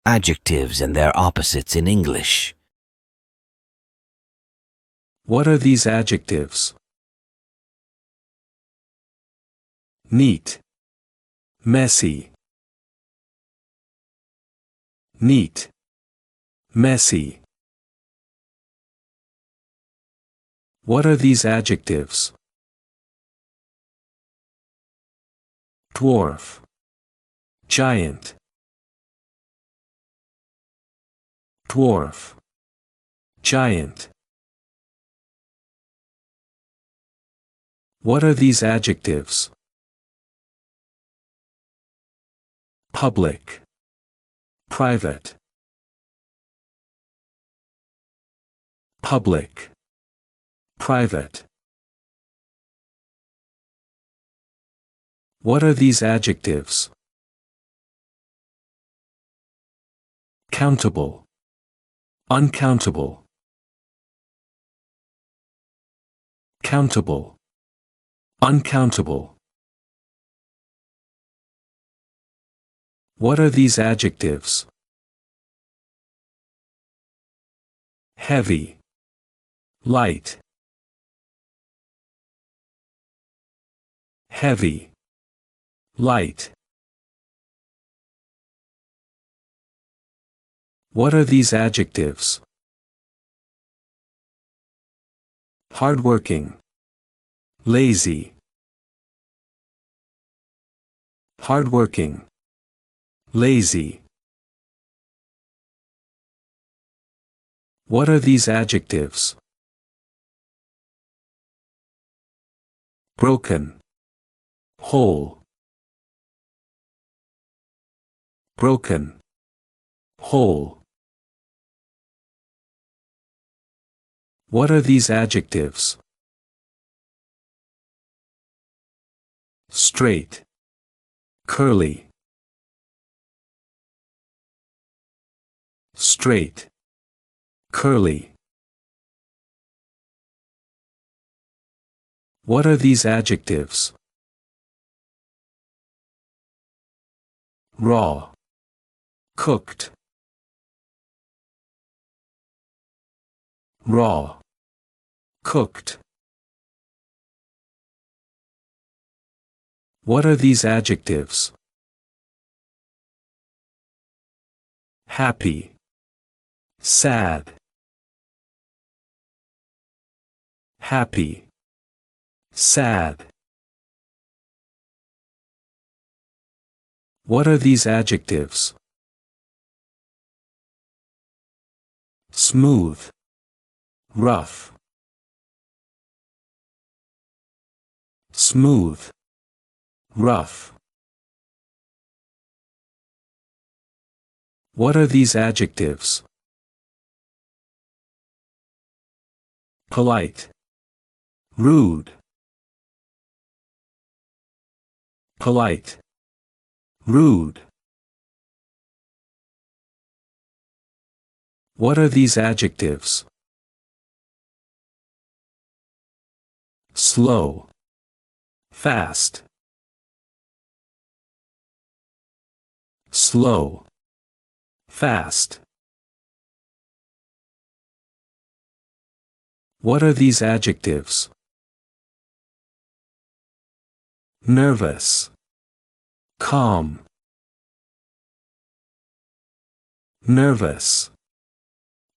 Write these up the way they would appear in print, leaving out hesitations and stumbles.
Adjectives and their opposites in English. What are these adjectives? Neat. Messy. Neat. Messy. What are these adjectives? Dwarf. Giant. Dwarf. Giant. What are these adjectives? Public. Private. Public. Private. What are these adjectives? Countable. Uncountable. Countable. Uncountable. What are these adjectives? Heavy. Light. Heavy. Light. What are these adjectives? Hardworking. Lazy. Hardworking. Lazy. What are these adjectives? Broken. Whole. Broken. Whole. What are these adjectives? Straight. Curly. Straight. Curly. What are these adjectives? Raw. Cooked. Raw. Cooked. What are these adjectives? Happy. Sad. Happy. Sad. What are these adjectives? Smooth. Rough. Smooth. Rough. What are these adjectives? Polite. Rude. Polite. Rude. What are these adjectives? Slow. Fast. Slow. Fast. What are these adjectives? Nervous. Calm. Nervous.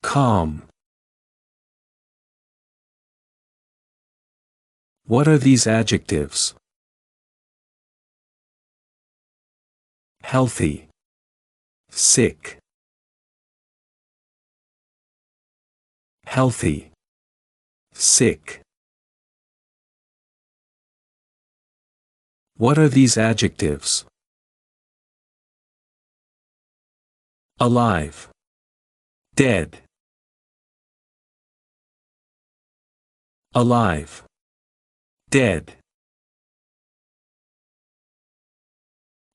Calm. What are these adjectives? Healthy. Sick. Healthy. Sick. What are these adjectives? Alive. Dead. Alive. Dead.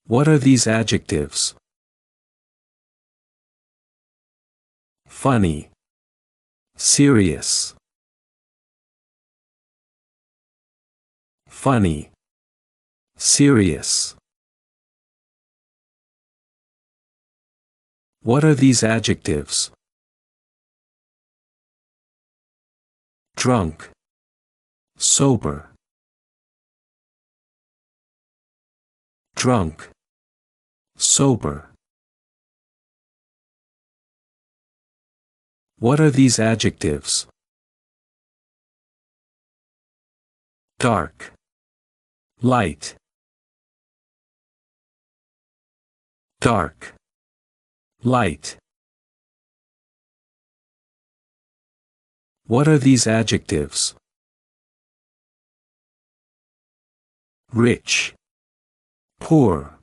What are these adjectives? Funny. Serious. Funny. Serious. What are these adjectives? Drunk. Sober. Drunk. Sober. What are these adjectives? Dark. Light. Dark. Light. What are these adjectives? Rich. Poor.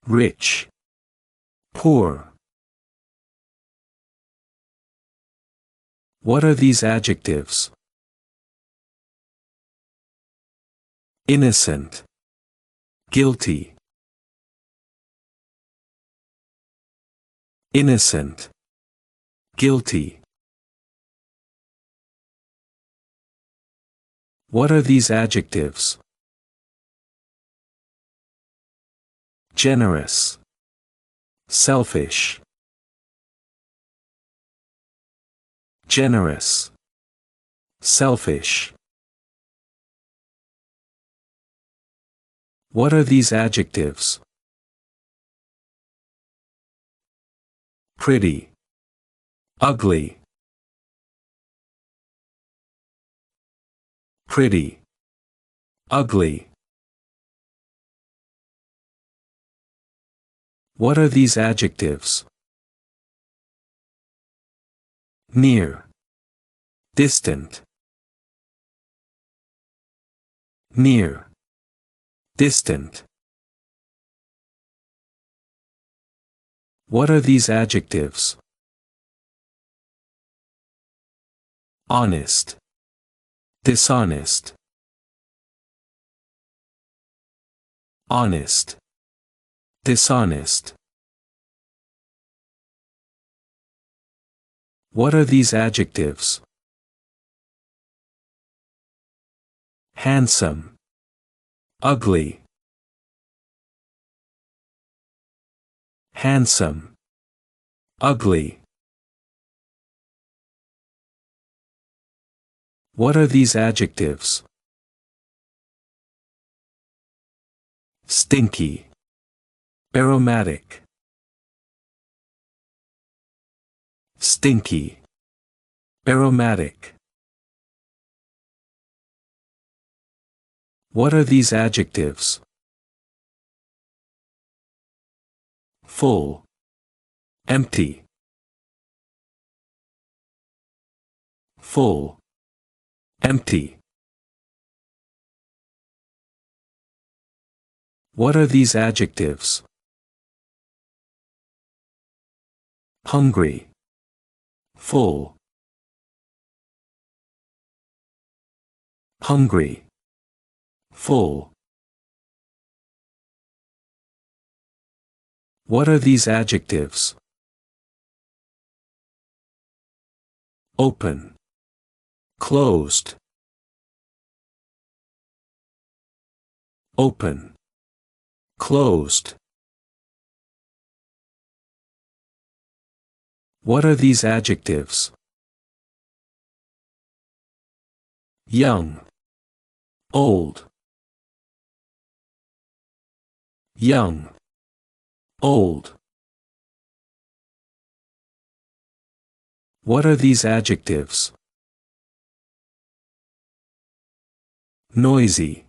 Rich. Poor. What are these adjectives? Innocent. Guilty. Innocent. Guilty. What are these adjectives? Generous. Selfish. Generous. Selfish. What are these adjectives? Pretty. Ugly. Pretty. Ugly. What are these adjectives? Near. Distant. Near. Distant. What are these adjectives? Honest. Dishonest. Honest. Dishonest. What are these adjectives? Handsome. Ugly. Handsome. Ugly. What are these adjectives? Stinky. Aromatic. Stinky. Aromatic. What are these adjectives? Full. Empty. Full. Empty. What are these adjectives? Hungry. Full. Hungry. Full. What are these adjectives? Open. Closed. Open. Closed. What are these adjectives? Young. Old. Young. Old. What are these adjectives? Noisy.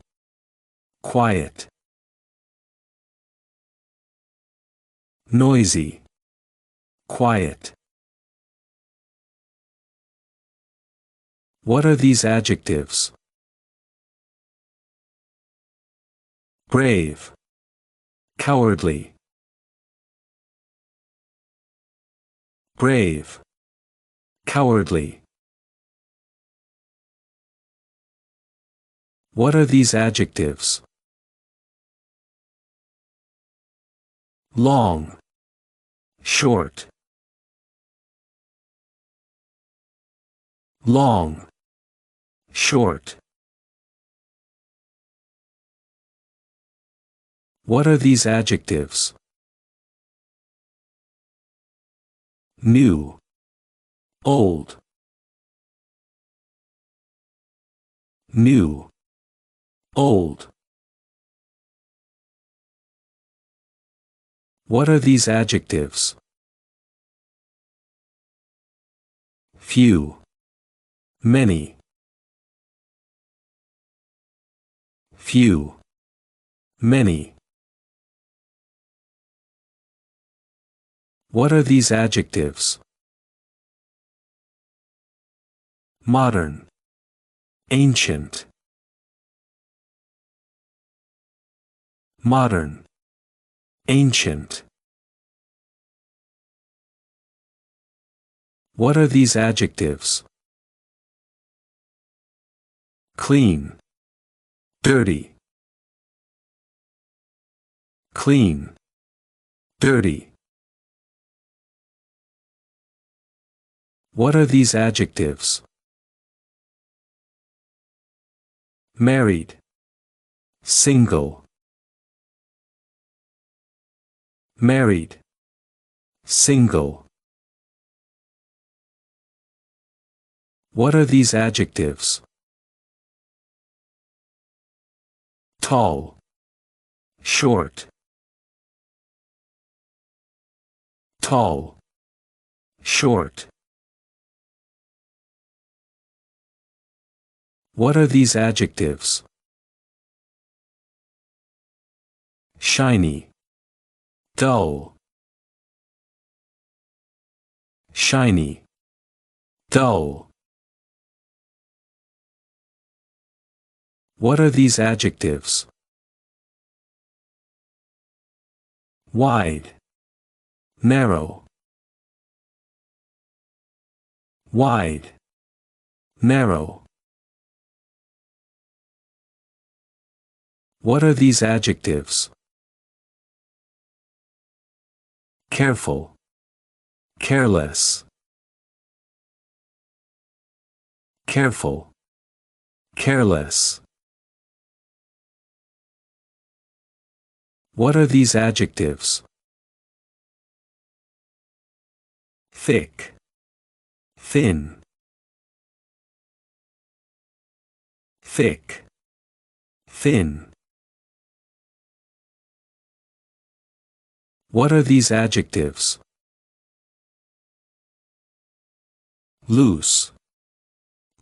Quiet. Noisy. Quiet. What are these adjectives? Brave. Cowardly. Brave. Cowardly. What are these adjectives? Long. Short. Long. Short. What are these adjectives? new, old, new, old. What are these adjectives? Few, many, few, many. What are these adjectives? Modern, ancient, modern, ancient. What are these adjectives? Clean, dirty, clean, dirty. What are these adjectives? Married, single, married, single. What are these adjectives? Tall, short, tall, short. What are these adjectives? Shiny, dull, shiny, dull. What are these adjectives? Wide, narrow, wide, narrow. What are these adjectives? Careful, careless, careful, careless. What are these adjectives? Thick, thin, thick, thin. What are these adjectives? Loose,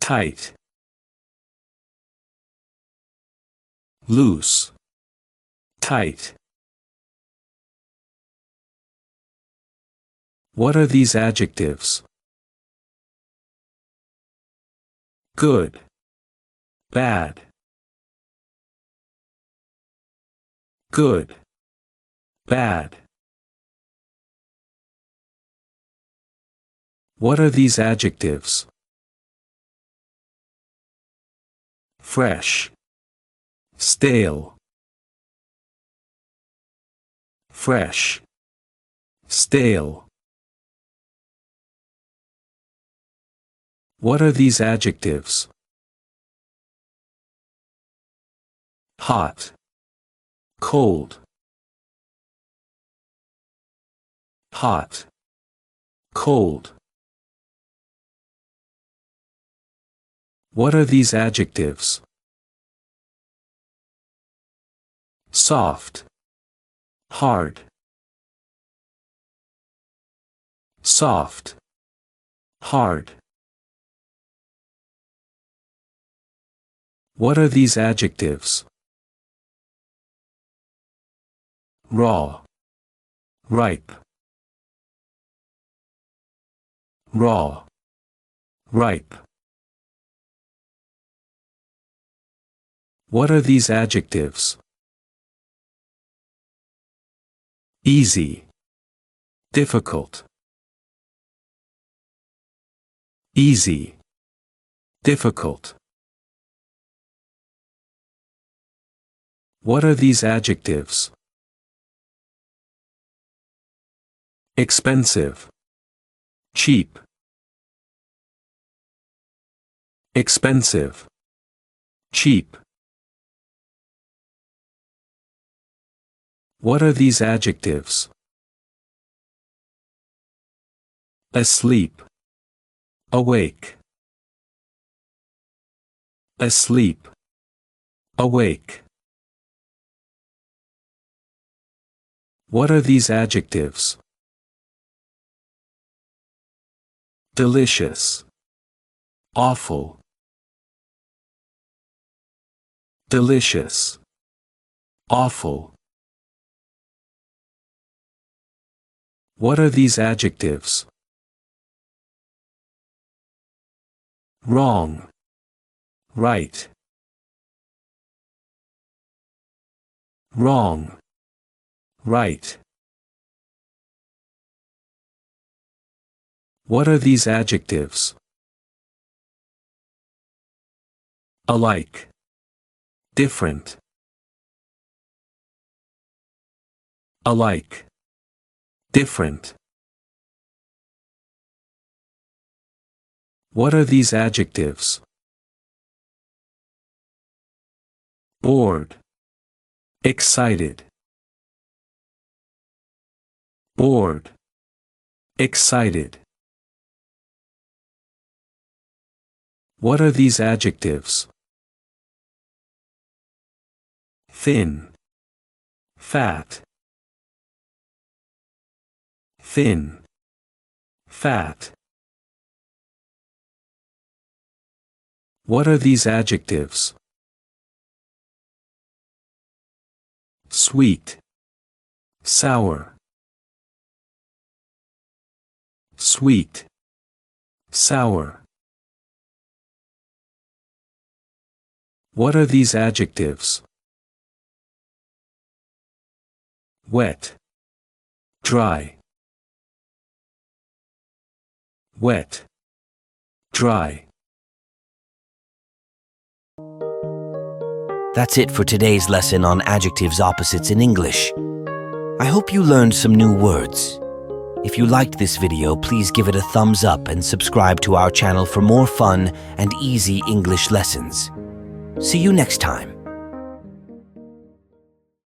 tight, loose, tight. What are these adjectives? Good, bad, good, bad. What are these adjectives? Fresh, stale, fresh, stale. What are these adjectives? Hot, cold, hot, cold. What are these adjectives? Soft, hard, soft, hard. What are these adjectives? Raw, ripe, raw, ripe. What are these adjectives? Easy, difficult, easy, difficult. What are these adjectives? Expensive, cheap, expensive, cheap. What are these adjectives? asleep, awake, asleep, awake. What are these adjectives? Delicious, awful, delicious, awful. What are these adjectives? Wrong, right, wrong, right. What are these adjectives? Alike, different, alike, different. What are these adjectives? Bored, excited, bored, excited. What are these adjectives? Thin, fat, thin, fat. What are these adjectives? Sweet, sour, sweet, sour. What are these adjectives? Wet, dry, wet, dry. That's it for today's lesson on adjectives opposites in English. I hope you learned some new words. If you liked this video, please give it a thumbs up and subscribe to our channel for more fun and easy English lessons. See you next time.